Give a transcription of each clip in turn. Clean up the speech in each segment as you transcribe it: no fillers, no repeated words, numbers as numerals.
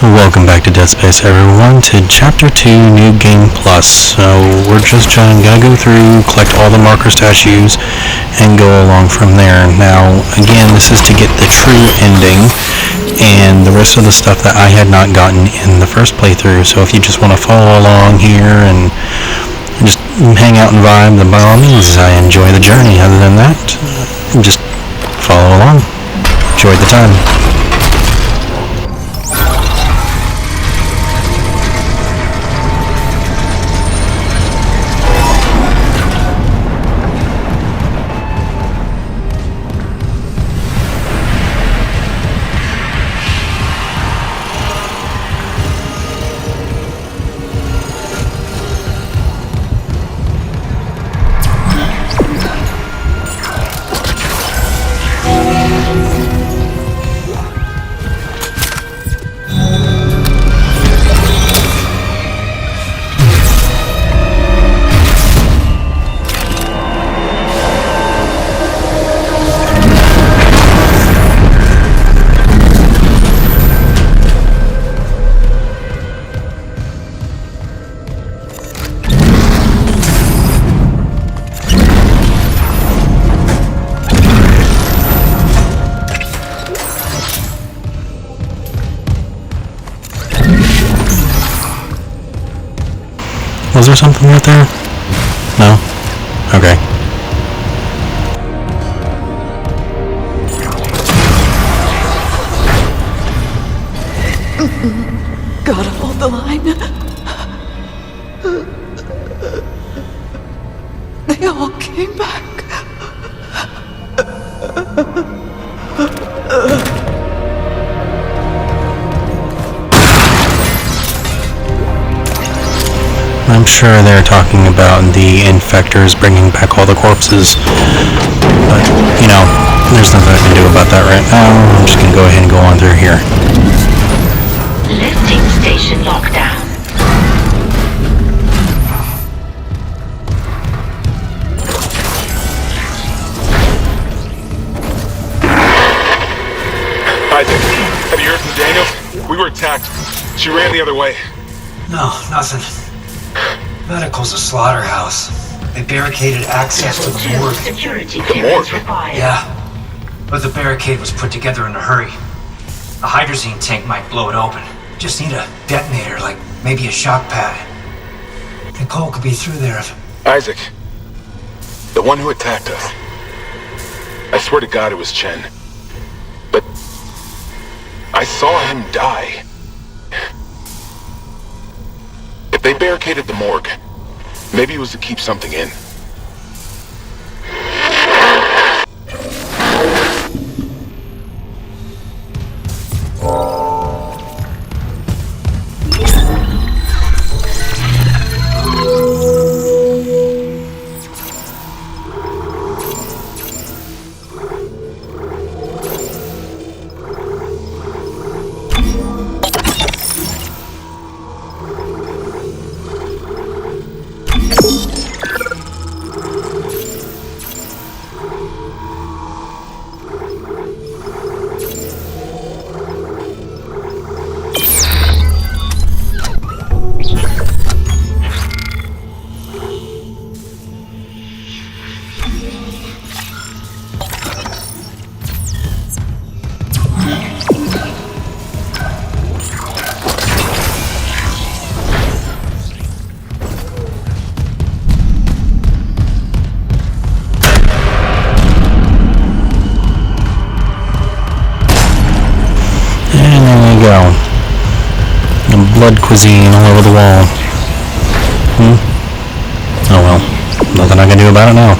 Welcome back to Dead Space, everyone, to Chapter 2, New Game Plus. So, we're just gonna go through, collect all the marker statues, and go along from there. Now, again, this is to get the true ending, and the rest of the stuff that I had not gotten in the first playthrough. So if you just want to follow along here and just hang out and vibe, then by all means, I enjoy the journey. Other than that, just follow along. Enjoy the time. Was there something right there? No? Okay. Gotta hold the line. They all came back. I'm sure they're talking about the infectors bringing back all the corpses, but, you know, there's nothing I can do about that right now. I'm just gonna go ahead and go on through here. Lifting station lockdown. Isaac, have you heard from Daniels? We were attacked. She ran the other way. No, nothing. Medical's a slaughterhouse. They barricaded access to the morgue. Security The morgue? required. Yeah, but the barricade was put together in a hurry. A hydrazine tank might blow it open. Just need a detonator, like maybe a shock pad. Nicole could be through there if... Isaac, the one who attacked us. I swear to God it was Chen. But I saw him die. If they barricaded the morgue, maybe it was to keep something in. Blood cuisine all over the wall. Oh well, nothing I can do about it now.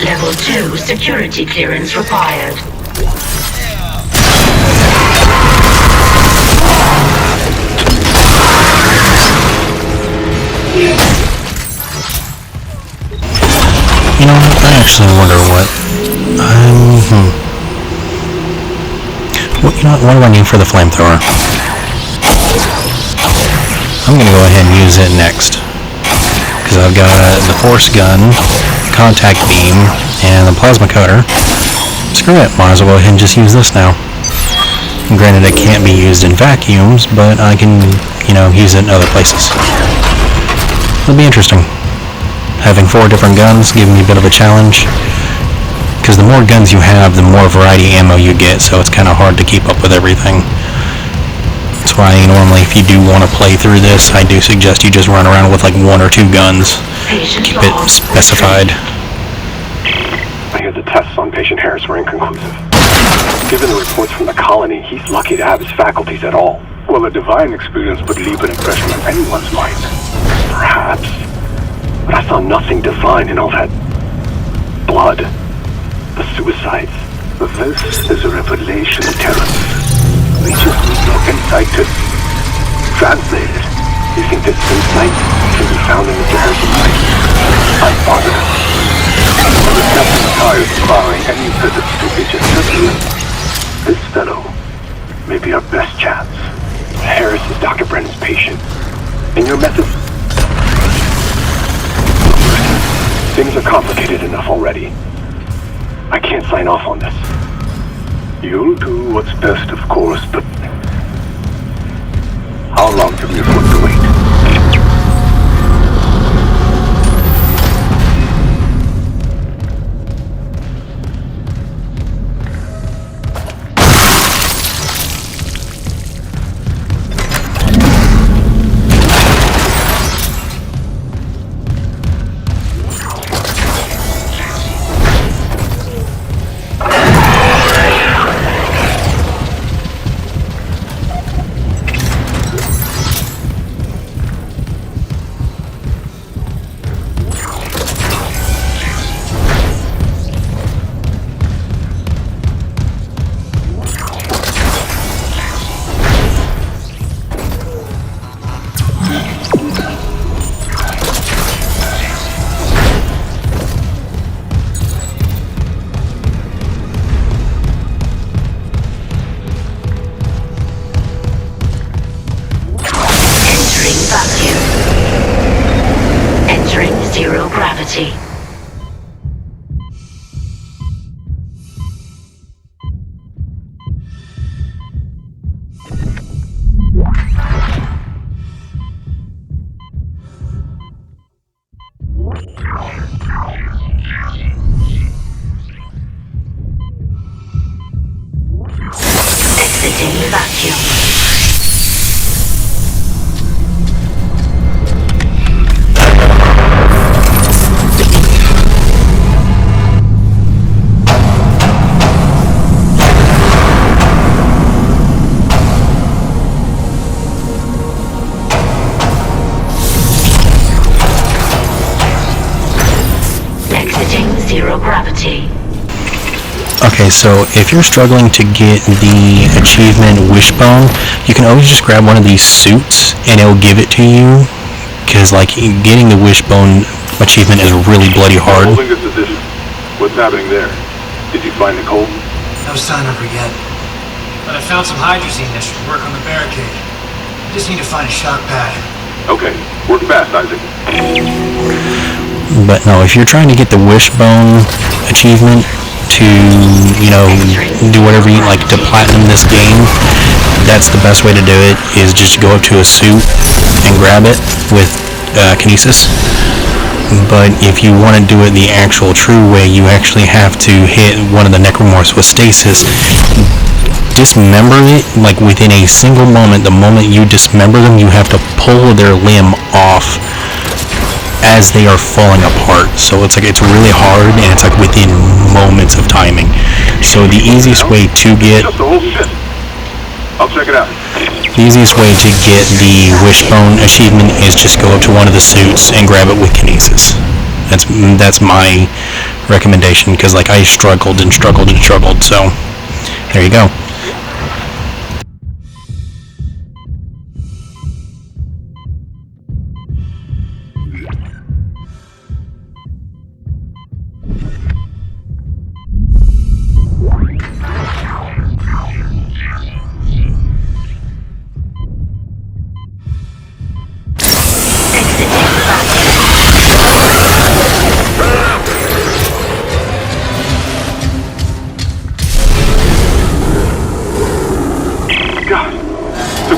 Level 2 security clearance required. You know what? I actually wonder what. You know what do I need for the flamethrower? I'm gonna go ahead and use it next. Because I've got the force gun, contact beam, and the plasma cutter. Screw it, might as well go ahead and just use this now. Granted, it can't be used in vacuums, but I can, use it in other places. It'll be interesting. Having 4 different guns giving me a bit of a challenge. Because the more guns you have, the more variety ammo you get, so it's kind of hard to keep up with everything. That's why normally if you do want to play through this, I do suggest you just run around with like 1 or 2 guns. Keep it specified. I hear the tests on patient Harris were inconclusive. Given the reports from the colony, he's lucky to have his faculties at all. Well, a divine experience would leave an impression on anyone's mind. Perhaps. But I saw nothing divine in all that blood. The suicides. This is a revelation, Terrence. We just need your insight to translate it. You think this insight can be found in Mr. Harris's mind? I'm positive. The captain tires barring any visits to HSW. This fellow may be our best chance. Harris is Dr. Brennan's patient. And your methods? Things are complicated enough already. I can't sign off on this. You'll do what's best, of course, but how long can you afford to wait? Exiting vacuum. Zero gravity. Okay, so if you're struggling to get the achievement Wishbone, you can always just grab one of these suits and it'll give it to you. Because, like, getting the Wishbone achievement is really bloody hard. Holding this position. What's happening there? Did you find Nicole? No sign of her yet. But I found some hydrazine that should work on the barricade. I just need to find a shock pad. Okay, work fast, Isaac. But no, if you're trying to get the Wishbone achievement to, do whatever you like to platinum this game, that's the best way to do it, is just go up to a suit and grab it with kinesis. But if you want to do it the actual true way, you actually have to hit one of the necromorphs with stasis, dismember it, like within a single moment. The moment you dismember them, you have to pull their limb off as they are falling apart. So it's really hard, and it's like within moments of timing. So the easiest way to get Just the whole shit. I'll check it out. the easiest way to get the Wishbone achievement is just go up to one of the suits and grab it with kinesis. That's my recommendation, because like I struggled and struggled and struggled. So there you go.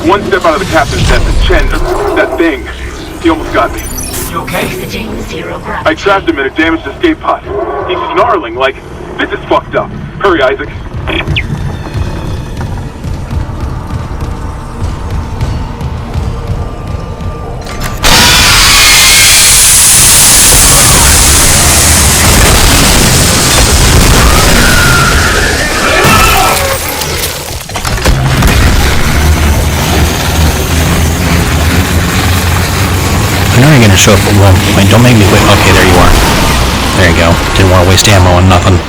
One step out of the captain's desk, and Chen, that thing, he almost got me. You okay? Exiting zero gravity. I trapped him in a damaged escape pod. He's snarling like, this is fucked up. Hurry, Isaac. I know you're gonna show up at one point. Don't make me wait. Okay, there you are. There you go. Didn't want to waste ammo on nothing.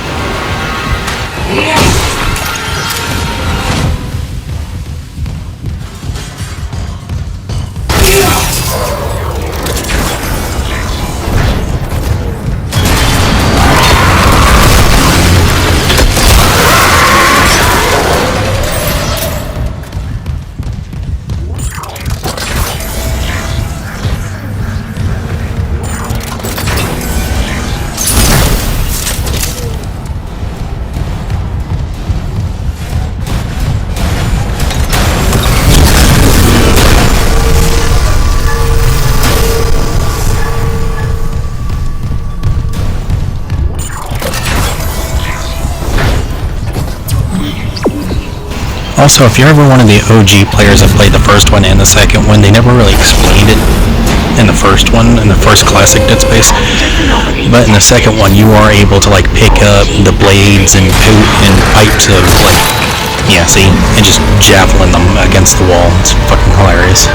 Also, if you're ever one of the OG players that played the first one and the second one, they never really explained it in the first one, in the first classic Dead Space. But in the second one, you are able to like pick up the blades and pipes of like, yeah, see, and just javelin them against the wall. It's fucking hilarious.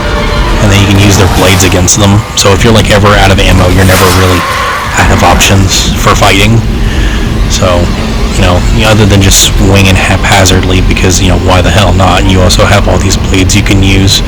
And then you can use their blades against them. So if you're like ever out of ammo, you're never really out of options for fighting. So, you know, other than just swinging haphazardly, because, you know, why the hell not? You also have all these blades you can use.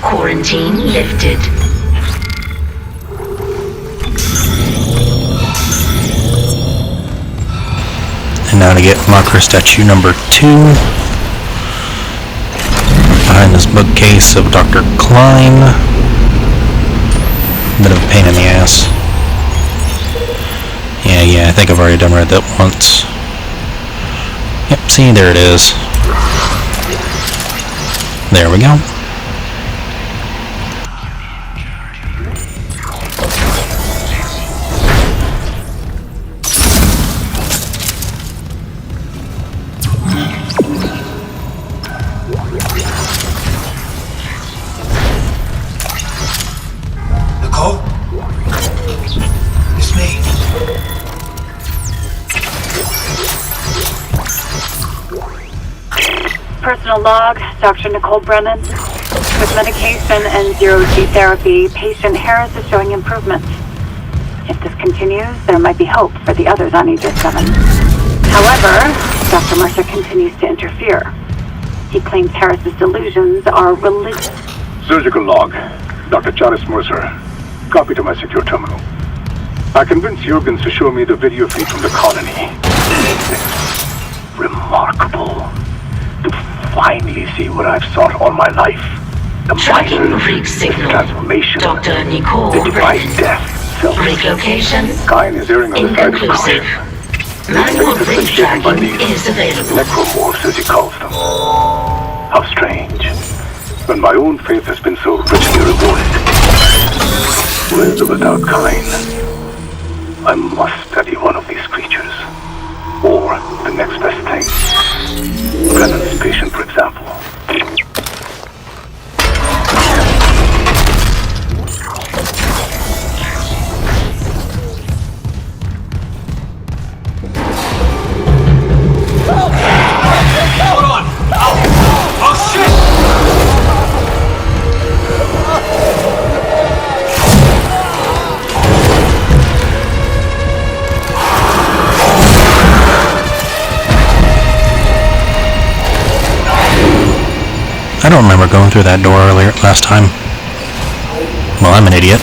Quarantine lifted. And now to get marker statue number 2. Behind this bookcase of Dr. Klein. Bit of a pain in the ass. Yeah, I think I've already done read that once. Yep, see, there it is. There we go. Personal log, Dr. Nicole Brennan. With medication and zero-G therapy, patient Harris is showing improvement. If this continues, there might be hope for the others on Aegis 7. However, Dr. Mercer continues to interfere. He claims Harris's delusions are religious. Surgical log. Dr. Charles Mercer. Copy to my secure terminal. I convinced Jurgens to show me the video feed from the colony. It's remarkable to finally see what I've sought all my life. The Tracking mice, freak its signal. transformation, Dr. Nicole the divine Brennan. death itself. Rig location Kain is erring on the side of inconclusive. caution. Manual His faith has been rig shaken by tracking these is available. necromorphs, as he calls them. How strange. When my own faith has been so richly rewarded. With or without Kain, I must study one of these creatures. Or the next best thing. Brennan's patient, for example. Hold on! Oh shit! I don't remember going through that door earlier last time. Well, I'm an idiot.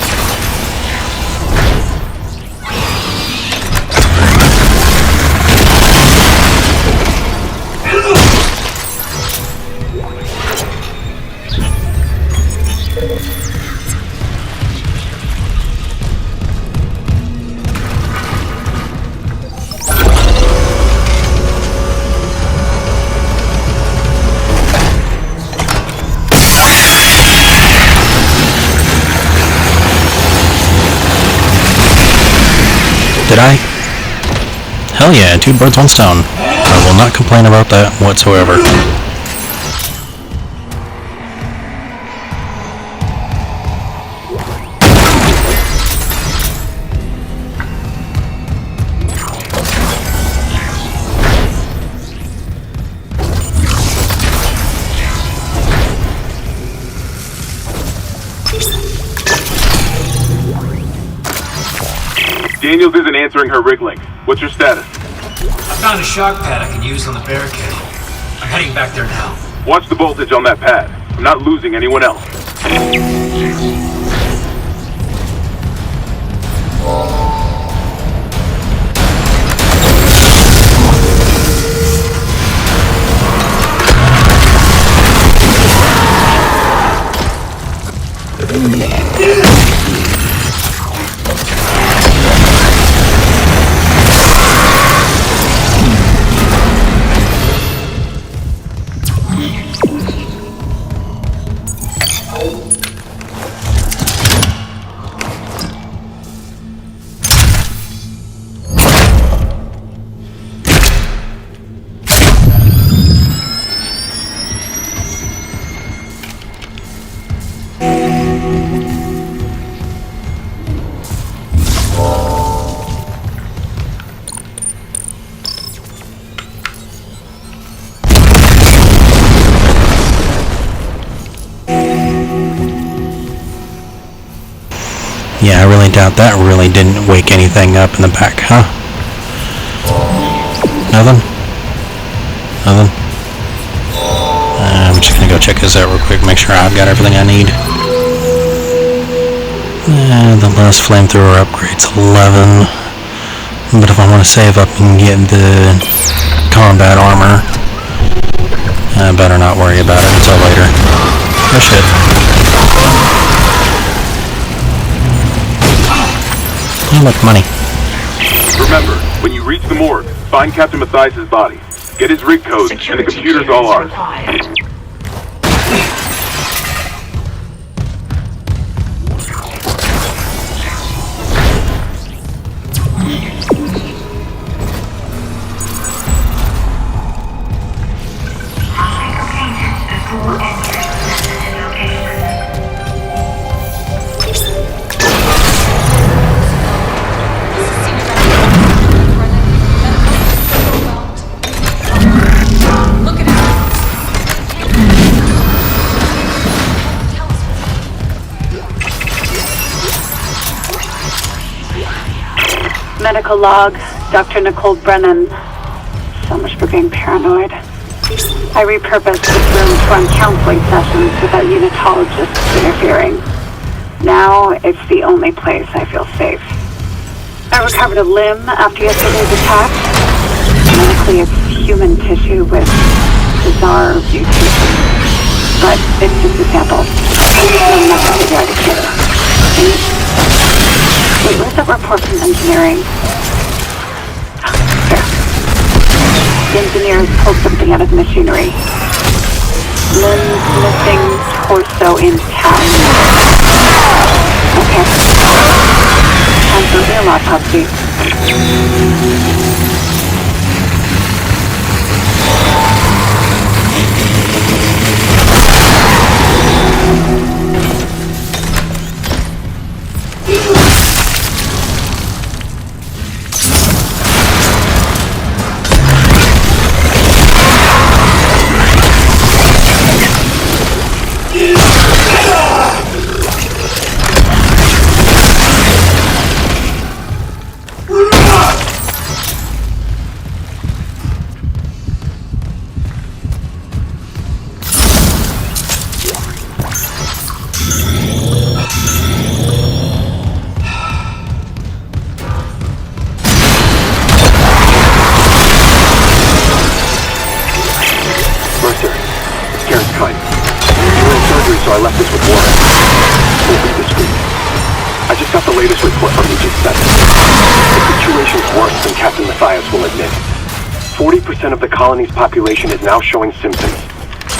Did I? Hell yeah, 2 birds, 1 stone. I will not complain about that whatsoever. Daniels isn't answering her rig link. What's your status? I found a shock pad I can use on the barricade. I'm heading back there now. Watch the voltage on that pad. I'm not losing anyone else. Yeah, I really doubt that really didn't wake anything up in the back, huh? Nothing? Nothing? I'm just gonna go check this out real quick, make sure I've got everything I need. The last flamethrower upgrade's 11. But if I want to save up and get the combat armor, I better not worry about it until later. Oh shit. Oh, look, money. Remember, when you reach the morgue, find Captain Mathias' body. Get his rig code, and the computer's all ours. Required. Medical log, Dr. Nicole Brennan. So much for being paranoid. I repurposed this room to run counseling sessions without unitologists interfering. Now it's the only place I feel safe. I recovered a limb after yesterday's attack. Medically, it's human tissue with bizarre mutations. But it's just a sample. Nothing to try to cure. Wait, where's that report from engineering? Here. The engineers pulled something out of the machinery. Limbs missing, torso intact. Okay. Time for a real autopsy. So I left this with Warren. We'll be discreet. I just got the latest report from Agent 7. The situation's worse than Captain Mathias will admit. 40% of the colony's population is now showing symptoms.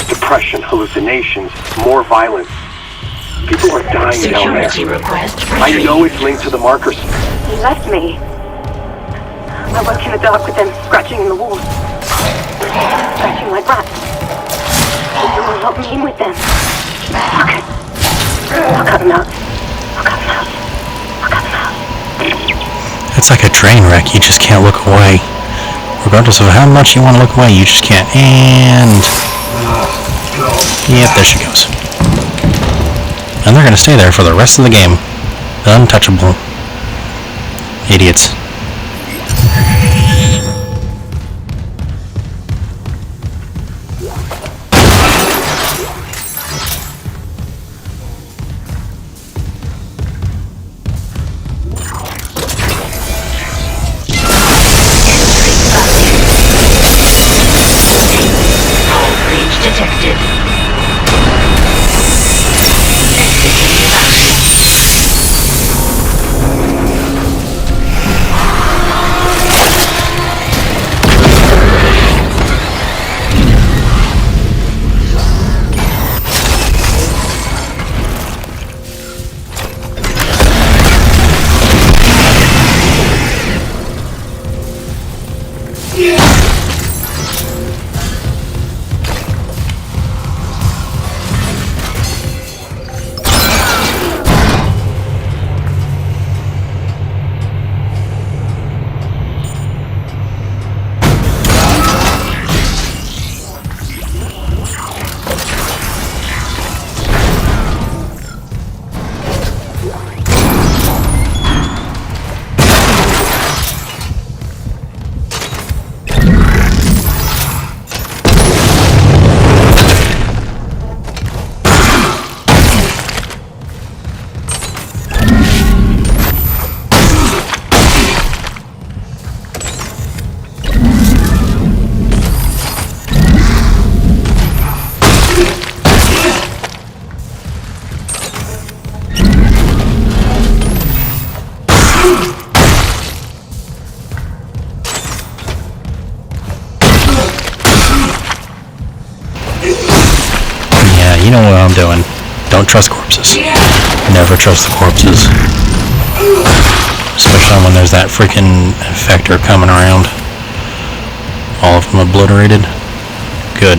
Depression, hallucinations, more violence. People are dying down there. I know it's linked to the markers. He left me. I went in the dark with them, scratching in the walls. Scratching like rats. People will help me in with them. Okay. I'll cut him out. It's like a train wreck. You just can't look away. Regardless of how much you want to look away, you just can't. And... yep, there she goes. And they're going to stay there for the rest of the game. Untouchable. Idiots. You know what I'm doing. Don't trust corpses. Never trust the corpses. Especially when there's that freaking infector coming around. All of them obliterated. Good.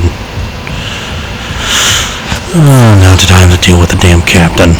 Now it's time to deal with the damn captain.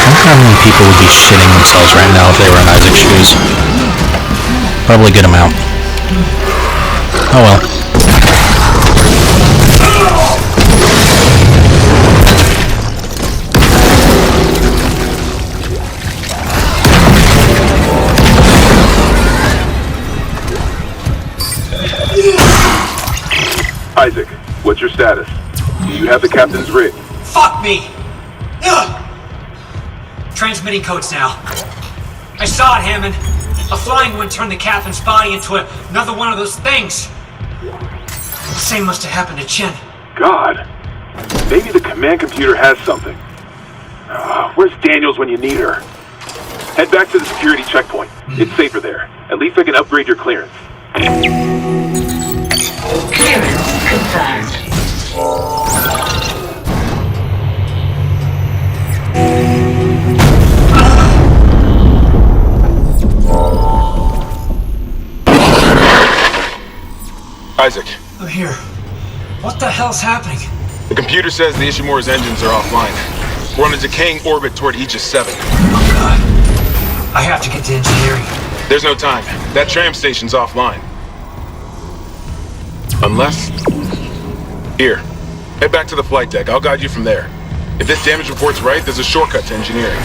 wonder how many people would be shitting themselves right now if they were in Isaac's shoes. Probably a good amount. Oh well. Isaac, what's your status? Do you have the captain's rig? Fuck me! Ugh. Transmitting codes now. I saw it, Hammond. A flying one turned the captain's body into another one of those things. The same must have happened to Chen. God. Maybe the command computer has something. Where's Daniels when you need her? Head back to the security checkpoint. It's safer there. At least I can upgrade your clearance. Clearance confirmed. Isaac, I'm here. What the hell's happening? the computer says the Ishimura's engines are offline. We're on a decaying orbit toward Aegis 7. Oh god. I have to get to engineering. There's no time. That tram station's offline. Unless... Here. Head back to the flight deck. I'll guide you from there. If this damage report's right, there's a shortcut to engineering.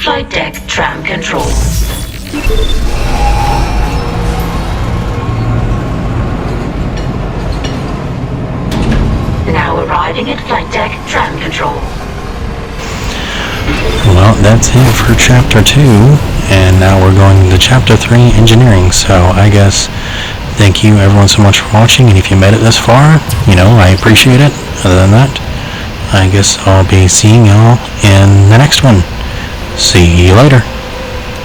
Flight deck tram control. Now arriving at flight deck tram control. Well, that's it for Chapter 2, and now we're going to Chapter 3, Engineering, so I guess thank you everyone so much for watching, and if you made it this far, I appreciate it. Other than that, I guess I'll be seeing y'all in the next one. See you later.